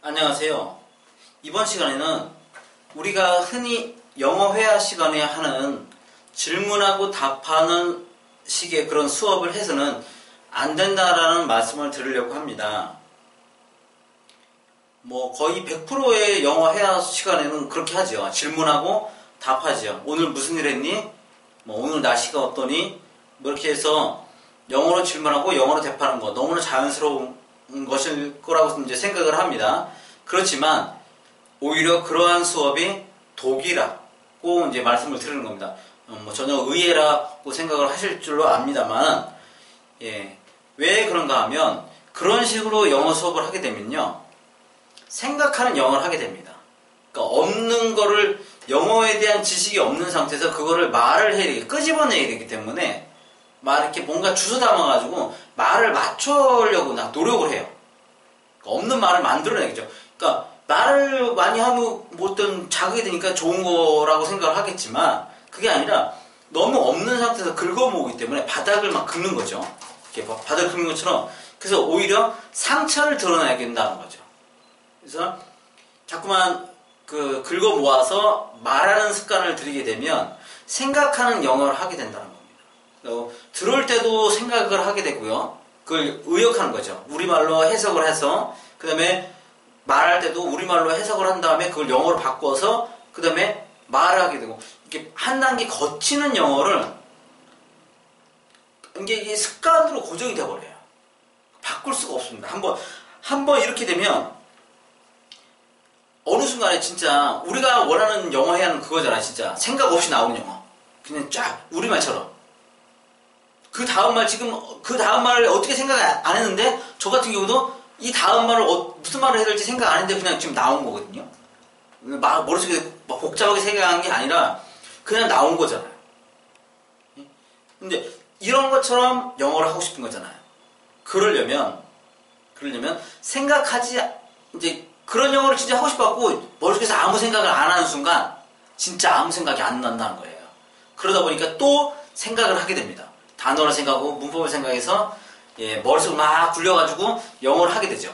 안녕하세요. 이번 시간에는 우리가 흔히 영어 회화 시간에 하는 질문하고 답하는 식의 그런 수업을 해서는 안 된다라는 말씀을 드리려고 합니다. 거의 100%의 영어 회화 시간에는 그렇게 하죠. 질문하고 답하죠. 오늘 무슨 일 했니? 오늘 날씨가 어떠니? 이렇게 해서 영어로 질문하고 영어로 답하는 거 너무나 자연스러운 것일 거라고 이제 생각을 합니다. 그렇지만 오히려 그러한 수업이 독이라고 이제 말씀을 드리는 겁니다. 전혀 의외라고 생각을 하실 줄로 압니다만, 왜 그런가 하면 그런 식으로 영어 수업을 하게 되면요, 생각하는 영어를 하게 됩니다. 그러니까 없는 거를, 영어에 대한 지식이 없는 상태에서 그거를 말을 해야 되게 끄집어내야 되기 때문에 이렇게 뭔가 주워 담아가지고 말을 맞추려고 노력을 해요. 그러니까 없는 말을 만들어내겠죠. 그러니까 말을 많이 하면 어떤 자극이 되니까 좋은 거라고 생각을 하겠지만 그게 아니라 너무 없는 상태에서 긁어모으기 때문에 바닥을 막 긁는 거죠. 이렇게 바닥을 긁는 것처럼. 그래서 오히려 상처를 드러내야 된다는 거죠. 그래서 자꾸만 긁어 모아서 말하는 습관을 들이게 되면 생각하는 영어를 하게 된다는 겁니다. 들을 때도 생각을 하게 되고요. 그걸 의역하는 거죠. 우리말로 해석을 해서 그 다음에 말할 때도 우리말로 해석을 한 다음에 그걸 영어로 바꿔서 그 다음에 말을 하게 되고, 이렇게 한 단계 거치는 영어를 이게 습관으로 고정이 돼버려요. 바꿀 수가 없습니다. 한번 이렇게 되면 어느 순간에 진짜 우리가 원하는 영어 해야 하는 그거잖아. 진짜 생각 없이 나오는 영어, 그냥 쫙 우리말처럼. 그 다음 말을 어떻게 생각 안 했는데, 저 같은 경우도 이 다음 말을 무슨 말을 해야 될지 생각 안 했는데 그냥 지금 나온 거거든요. 머릿속에 복잡하게 생각한 게 아니라 그냥 나온 거잖아요. 근데 이런 것처럼 영어를 하고 싶은 거잖아요. 그러려면 이제 그런 영어를 진짜 하고 싶어갖고 머릿속에서 아무 생각을 안 하는 순간 진짜 아무 생각이 안 난다는 거예요. 그러다 보니까 또 생각을 하게 됩니다. 단어를 생각하고 문법을 생각해서 머릿속을 막 굴려가지고 영어를 하게 되죠.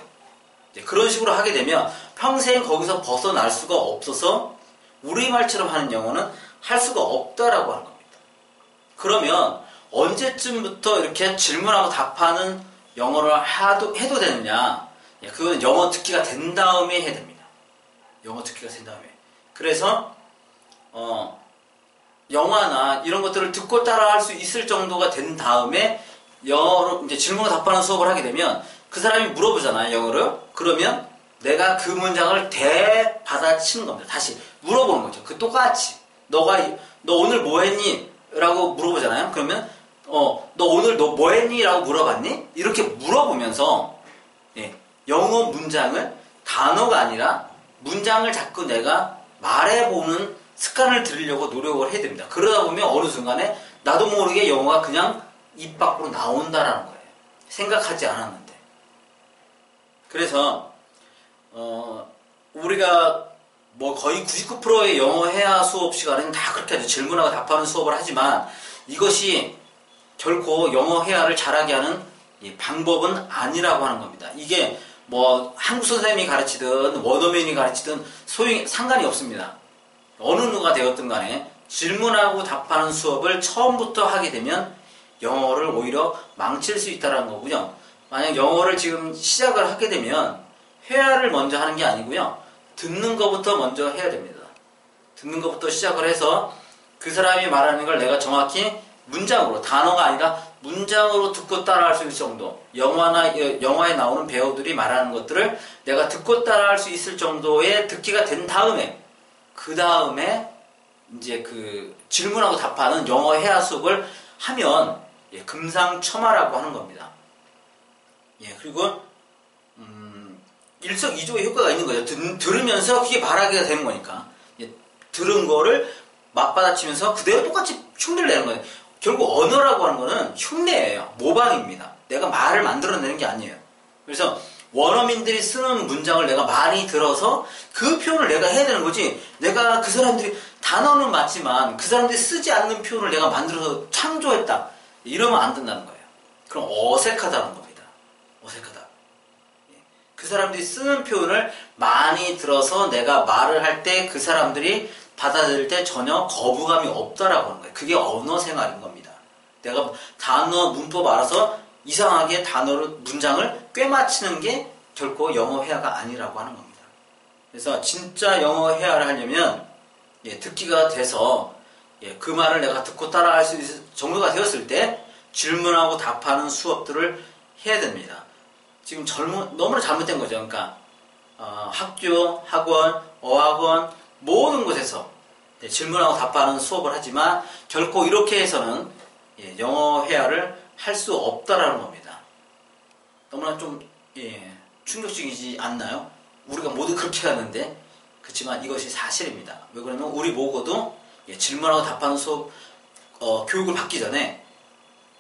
그런 식으로 하게 되면 평생 거기서 벗어날 수가 없어서 우리말처럼 하는 영어는 할 수가 없다라고 하는 겁니다. 그러면 언제쯤부터 이렇게 질문하고 답하는 영어를 해도 되느냐? 그거는 영어 듣기가 된 다음에 해야 됩니다. 영어 듣기가 된 다음에. 그래서 영화나 이런 것들을 듣고 따라 할 수 있을 정도가 된 다음에 영어로 이제 질문과 답하는 수업을 하게 되면 그 사람이 물어보잖아요, 영어를. 그러면 내가 그 문장을 대받아치는 겁니다. 다시 물어보는 거죠. 똑같이. 너 오늘 뭐 했니? 라고 물어보잖아요. 그러면 너 오늘 뭐 했니? 라고 물어봤니? 이렇게 물어보면서 영어 문장을, 단어가 아니라 문장을 자꾸 내가 말해보는 습관을 들이려고 노력을 해야 됩니다. 그러다 보면 어느 순간에 나도 모르게 영어가 그냥 입 밖으로 나온다라는 거예요. 생각하지 않았는데. 그래서 우리가 거의 99%의 영어 회화 수업 시간은 다 그렇게 하죠. 질문하고 답하는 수업을 하지만 이것이 결코 영어 회화를 잘하게 하는 방법은 아니라고 하는 겁니다. 이게 한국 선생님이 가르치든 원어민이 가르치든 상관이 없습니다. 어느 누가 되었든 간에 질문하고 답하는 수업을 처음부터 하게 되면 영어를 오히려 망칠 수 있다는 거고요. 만약 영어를 지금 시작을 하게 되면 회화를 먼저 하는 게 아니고요. 듣는 것부터 먼저 해야 됩니다. 듣는 것부터 시작을 해서 그 사람이 말하는 걸 내가 정확히 문장으로, 단어가 아니라 문장으로 듣고 따라할 수 있을 정도, 영화에 나오는 배우들이 말하는 것들을 내가 듣고 따라할 수 있을 정도의 듣기가 된 다음에, 그 다음에 이제 질문하고 답하는 영어 회화 수업을 하면 금상첨화라고 하는 겁니다. 그리고 일석이조의 효과가 있는 거죠. 들으면서 그게 말하기가 되는 거니까. 들은 거를 맞받아치면서 그대로 똑같이 흉내를 내는 거예요. 결국 언어라고 하는 거는 흉내예요. 모방입니다. 내가 말을 만들어내는 게 아니에요. 그래서 원어민들이 쓰는 문장을 내가 많이 들어서 그 표현을 내가 해야 되는 거지, 내가 그 사람들이 단어는 맞지만 그 사람들이 쓰지 않는 표현을 내가 만들어서 창조했다, 이러면 안 된다는 거예요. 그럼 어색하다는 겁니다. 어색하다. 그 그 사람들이 쓰는 표현을 많이 들어서 내가 말을 할 때 그 사람들이 받아들일 때 전혀 거부감이 없다라고 하는 거예요. 그게 언어 생활인 겁니다. 내가 단어, 문법 알아서 이상하게 단어를, 문장을 꿰맞추는 게 결코 영어 회화가 아니라고 하는 겁니다. 그래서 진짜 영어 회화를 하려면 듣기가 돼서 그 말을 내가 듣고 따라할 수 있을 정도가 되었을 때 질문하고 답하는 수업들을 해야 됩니다. 지금 너무나 잘못된 거죠. 그러니까 학교, 학원, 어학원 모든 곳에서 질문하고 답하는 수업을 하지만 결코 이렇게 해서는 영어 회화를 할 수 없다라는 겁니다. 너무나 좀 충격적이지 않나요? 우리가 모두 그렇게 하는데 그렇지만 이것이 사실입니다. 왜 그러면 우리 모고도 질문하고 답하는 수업 교육을 받기 전에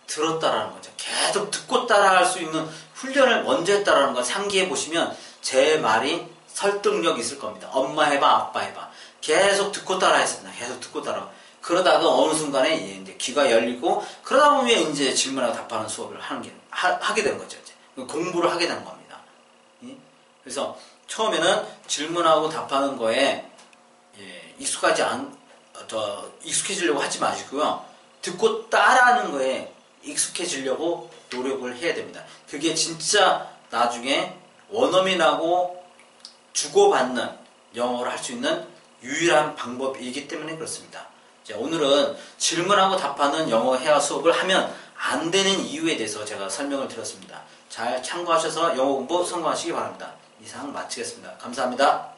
들었다라는 거죠. 계속 듣고 따라할 수 있는 훈련을 먼저 했다라는 걸 상기해 보시면 제 말이 설득력 있을 겁니다. 엄마 해봐, 아빠 해봐. 계속 듣고 따라 했습니다. 계속 듣고 따라. 그러다가 어느 순간에 이제 귀가 열리고 그러다 보면 이제 질문하고 답하는 수업을 하게 되는 거죠. 이제. 공부를 하게 되는 겁니다. 그래서 처음에는 질문하고 답하는 거에 익숙해지려고 하지 마시고요. 듣고 따라하는 거에 익숙해지려고 노력을 해야 됩니다. 그게 진짜 나중에 원어민하고 주고받는 영어를 할 수 있는 유일한 방법이기 때문에 그렇습니다. 자, 오늘은 질문하고 답하는 영어 회화 수업을 하면 안 되는 이유에 대해서 제가 설명을 드렸습니다. 잘 참고하셔서 영어 공부 성공하시기 바랍니다. 이상 마치겠습니다. 감사합니다.